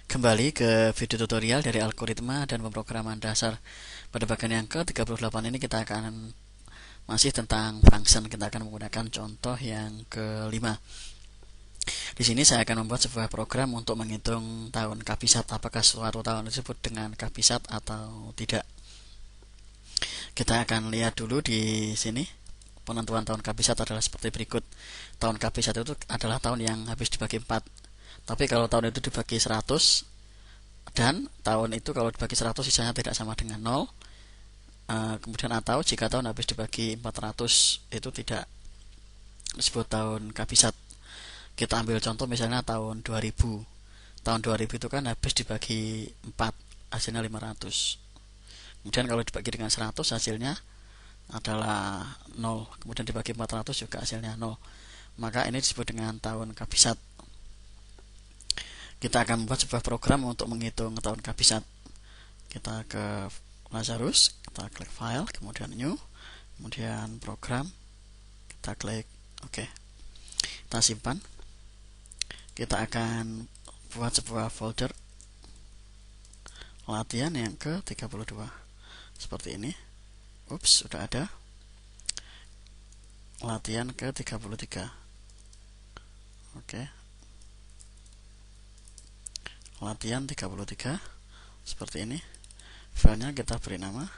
Kembali ke video tutorial dari algoritma dan pemrograman dasar. Pada bagian yang ke-38 ini kita akan masih tentang function. Kita akan menggunakan contoh yang kelima. Di sini saya akan membuat sebuah program untuk menghitung tahun kabisat, apakah suatu tahun disebut dengan kabisat atau tidak. Kita akan lihat dulu di sini. Penentuan tahun kabisat adalah seperti berikut. Tahun kabisat itu adalah tahun yang habis dibagi 4. Tapi kalau tahun itu dibagi 100 dan tahun itu kalau dibagi 100 sisanya tidak sama dengan 0. Kemudian atau jika tahun habis dibagi 400 itu tidak disebut tahun kabisat. Kita ambil contoh misalnya tahun 2000. Tahun 2000 itu kan habis dibagi 4, hasilnya 500. Kemudian kalau dibagi dengan 100 hasilnya adalah 0. Kemudian dibagi 400 juga hasilnya 0. Maka ini disebut dengan tahun kabisat. Kita akan membuat sebuah program untuk menghitung tahun kabisat. Kita ke Lazarus, kita klik file, kemudian new, kemudian program, kita klik OK. Kita simpan. Kita akan buat sebuah folder latihan yang ke-32 seperti ini. Ups, sudah ada latihan ke-33. Oke. Latihan 33 seperti ini. Filenya kita beri nama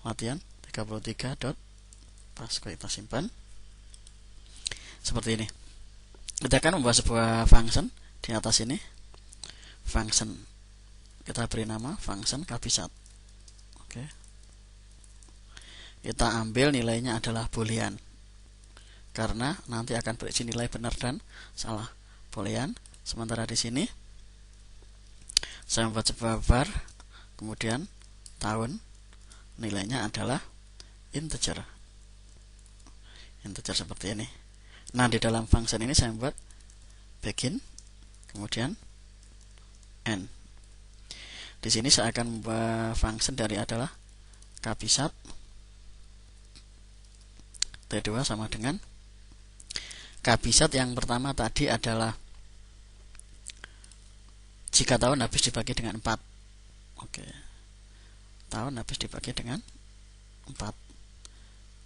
latihan 33.pasco. Kita simpan seperti ini. Kita akan membuat sebuah function di atas ini. Function kita beri nama function kabisat. Oke. Kita ambil nilainya adalah boolean karena nanti akan berisi nilai benar dan salah. Boolean. Sementara di sini saya membuat sebuah var, kemudian tahun, nilainya adalah integer. Integer seperti ini. Nah, di dalam function ini saya membuat begin, kemudian end. Di sini saya akan membuat function dari adalah kabisat T2 sama dengan kabisat yang pertama tadi adalah jika tahun habis dibagi dengan 4. Oke. Tahun habis dibagi dengan 4.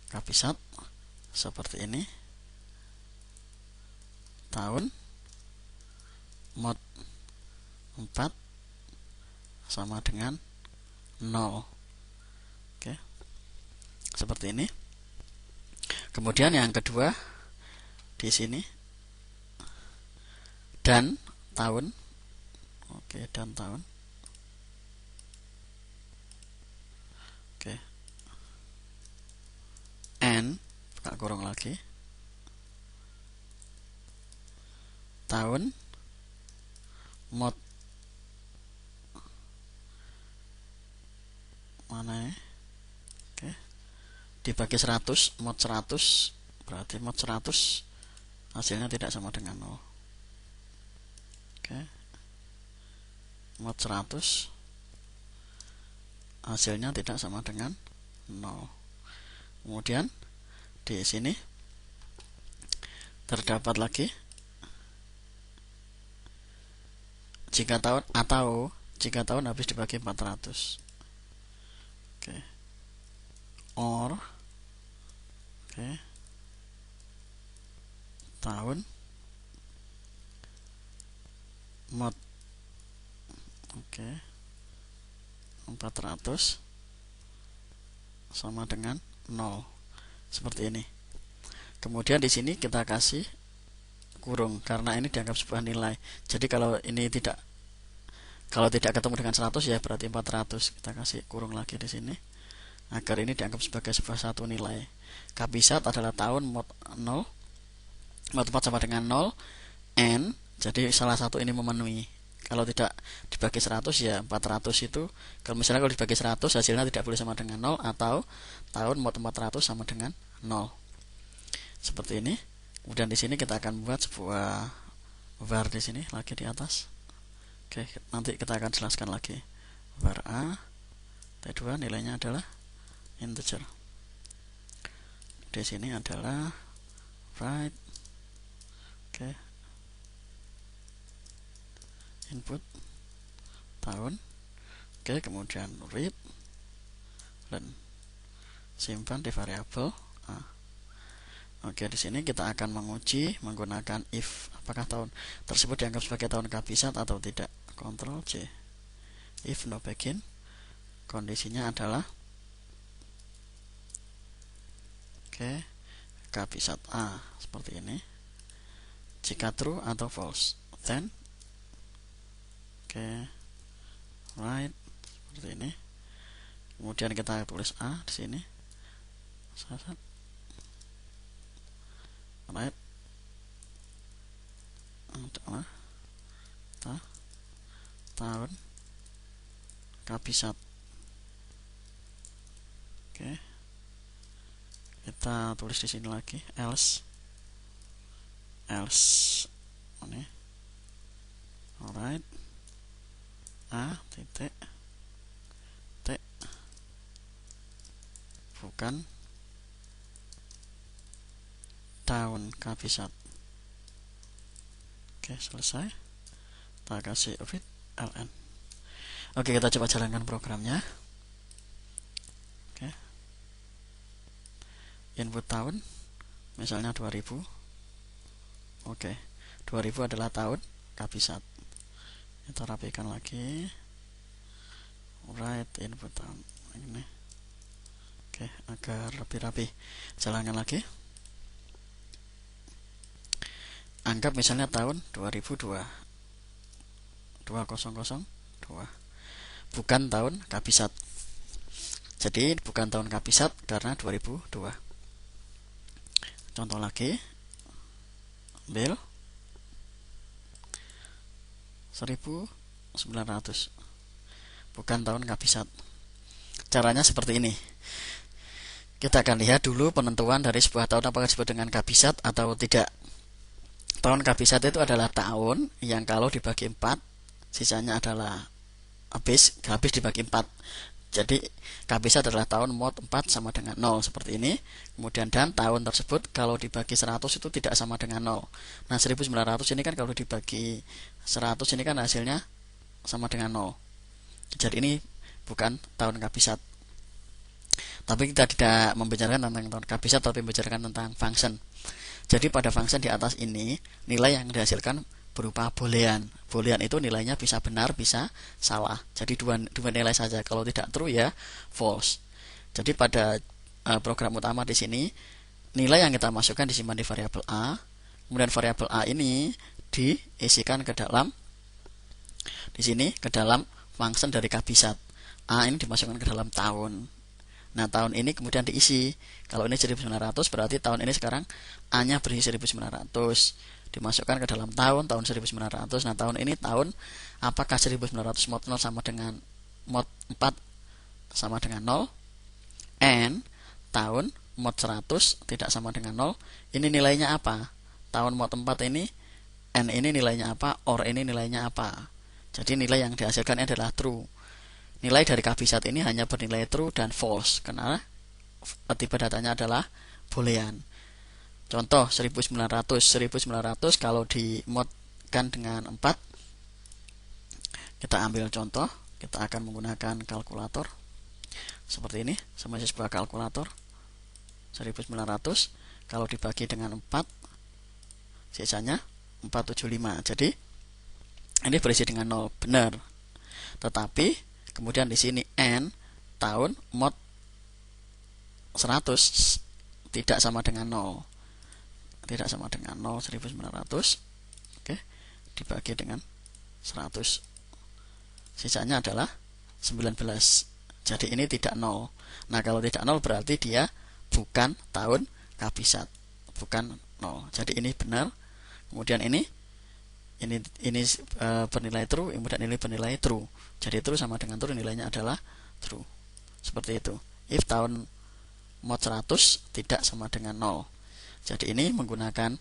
Kabisat seperti ini. Tahun mod 4 sama dengan 0. Oke. Seperti ini. Kemudian yang kedua di sini dan tahun. Oke, dan tahun. Oke. N, buka kurung lagi. Tahun mod mana ya? Oke. Dibagi 100, mod 100 berarti mod 100 hasilnya tidak sama dengan 0. Oke. Mod 100 hasilnya tidak sama dengan 0. Kemudian di sini terdapat lagi jika tahun atau jika tahun habis dibagi 400. Oke. Or oke. Tahun mod oke 400 sama dengan 0 seperti ini. Kemudian di sini kita kasih kurung karena ini dianggap sebuah nilai. Jadi kalau tidak ketemu dengan 100 ya berarti 400. Kita kasih kurung lagi di sini agar ini dianggap sebagai sebuah satu nilai. Kabisat adalah tahun mod 0, mod 4 sama dengan 0, n. Jadi salah satu ini memenuhi. Kalau tidak dibagi 100 ya 400 itu. Kalau misalnya kalau dibagi 100 hasilnya tidak boleh sama dengan 0 atau tahun mod 400 sama dengan 0. Seperti ini. Kemudian di sini kita akan membuat sebuah var di sini lagi di atas. Oke, nanti kita akan jelaskan lagi. Var A T2 nilainya adalah integer. Di sini adalah right. Oke. input tahun. Oke, kemudian read dan simpan di variabel A. Oke, di sini kita akan menguji menggunakan if apakah tahun tersebut dianggap sebagai tahun kabisat atau tidak. Ctrl C. If no begin, kondisinya adalah oke, kabisat A seperti ini. Jika true atau false, then oke, right seperti ini. Kemudian kita tulis A di sini. Right adalah tahun kabisat. Oke, kita tulis di sini lagi else ini. Alright, A titik T bukan tahun kabisat. Oke, selesai. Kita kasih ovid ln. Oke, kita coba jalankan programnya. Oke, input tahun misalnya 2000. Oke, 2000 adalah tahun kabisat. Kita rapikan lagi. Right, input tahun ini. Oke, agar lebih rapi. Jalankan lagi. Anggap misalnya tahun 2002. 2002. Bukan tahun kabisat. Jadi bukan tahun kabisat karena 2002. Contoh lagi. Bill 1900. Bukan tahun kabisat. Caranya seperti ini. Kita akan lihat dulu penentuan dari sebuah tahun apakah disebut dengan kabisat atau tidak. Tahun kabisat itu adalah tahun yang kalau dibagi 4, sisanya adalah habis dibagi 4. Jadi kabisat adalah tahun mod 4 sama dengan 0 seperti ini. Kemudian dan tahun tersebut kalau dibagi 100 itu tidak sama dengan 0. Nah, 1900 ini kan kalau dibagi 100 ini kan hasilnya sama dengan 0. Jadi ini bukan tahun kabisat. Tapi kita tidak membicarakan tentang tahun kabisat, tapi membicarakan tentang function. Jadi pada function di atas ini, nilai yang dihasilkan berupa boolean. Boolean itu nilainya bisa benar, bisa salah. Jadi dua nilai saja. Kalau tidak true ya false. Jadi pada program utama di sini, nilai yang kita masukkan disimpan di variabel A. Kemudian variabel A ini diisikan ke dalam di sini ke dalam function dari kabisat. A ini dimasukkan ke dalam tahun. Nah, tahun ini kemudian diisi. Kalau ini 1900 berarti tahun ini sekarang A-nya berisi 1900. Dimasukkan ke dalam tahun 1900. Nah, tahun ini tahun apakah 1900 mod 0 sama dengan mod 4 sama dengan 0? And tahun mod 100 tidak sama dengan 0. Ini nilainya apa? Tahun mod 4 ini N ini nilainya apa? OR ini nilainya apa? Jadi nilai yang dihasilkan adalah true. Nilai dari kabisat ini hanya bernilai true dan false karena tipe datanya adalah boolean. Contoh 1900 kalau dimodkan dengan 4, kita ambil contoh, kita akan menggunakan kalkulator seperti ini, sebagai sebuah kalkulator. 1900 kalau dibagi dengan 4, sisanya 475. Jadi ini berisi dengan 0, benar. Tetapi kemudian di sini N tahun mod 100 tidak sama dengan 0. Tidak sama dengan 0, 1900. Oke, dibagi dengan 100. Sisanya adalah 19. Jadi ini tidak 0. Nah, kalau tidak 0 berarti dia bukan tahun kabisat. Bukan 0. Jadi ini benar. Kemudian ini bernilai true, kemudian ini bernilai true. Jadi true sama dengan true, nilainya adalah true. Seperti itu. If tahun mod 100 tidak sama dengan 0. Jadi ini menggunakan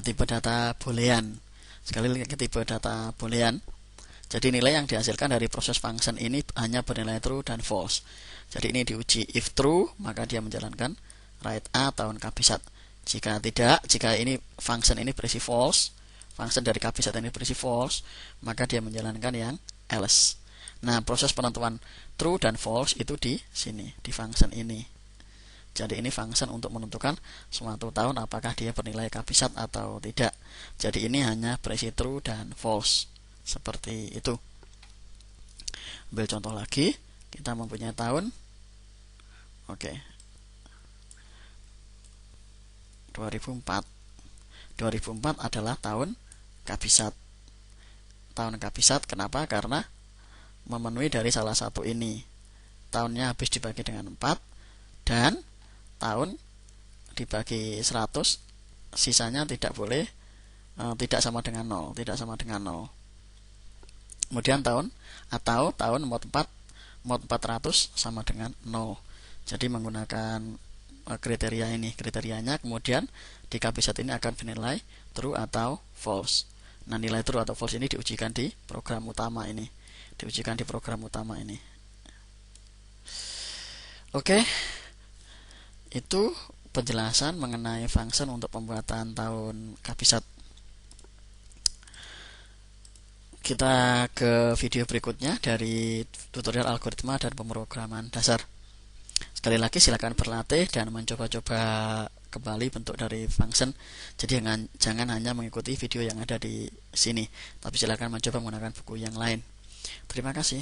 tipe data boolean. Sekali lagi tipe data boolean. Jadi nilai yang dihasilkan dari proses function ini hanya bernilai true dan false. Jadi ini diuji. If true, maka dia menjalankan write A tahun kabisat. Jika tidak, jika ini function ini berisi false, function dari KP1 ini berisi false, maka dia menjalankan yang else. Nah, proses penentuan true dan false itu di sini, di function ini. Jadi ini function untuk menentukan suatu tahun apakah dia bernilai KP1 atau tidak. Jadi ini hanya berisi true dan false. Seperti itu. Ambil contoh lagi, kita mempunyai tahun. Oke. 2004. 2004 adalah tahun KP1. Tahun KP1 kenapa? Karena memenuhi dari salah satu ini. Tahunnya habis dibagi dengan 4 dan tahun dibagi 100, sisanya tidak boleh tidak sama dengan 0, tidak sama dengan 0. Kemudian tahun atau tahun mod 4 mod 400 sama dengan 0. Jadi menggunakan kriteria ini, kriterianya kemudian di KP1 ini akan dinilai true atau false. Nah, nilai true atau false ini diujikan di program utama ini. Oke. Itu penjelasan mengenai function untuk pembuatan tahun KP1. Kita ke video berikutnya dari tutorial algoritma dan pemrograman dasar. Sekali lagi silakan berlatih dan mencoba-coba kembali bentuk dari function. Jadi jangan hanya mengikuti video yang ada di sini, tapi silakan mencoba menggunakan buku yang lain. Terima kasih.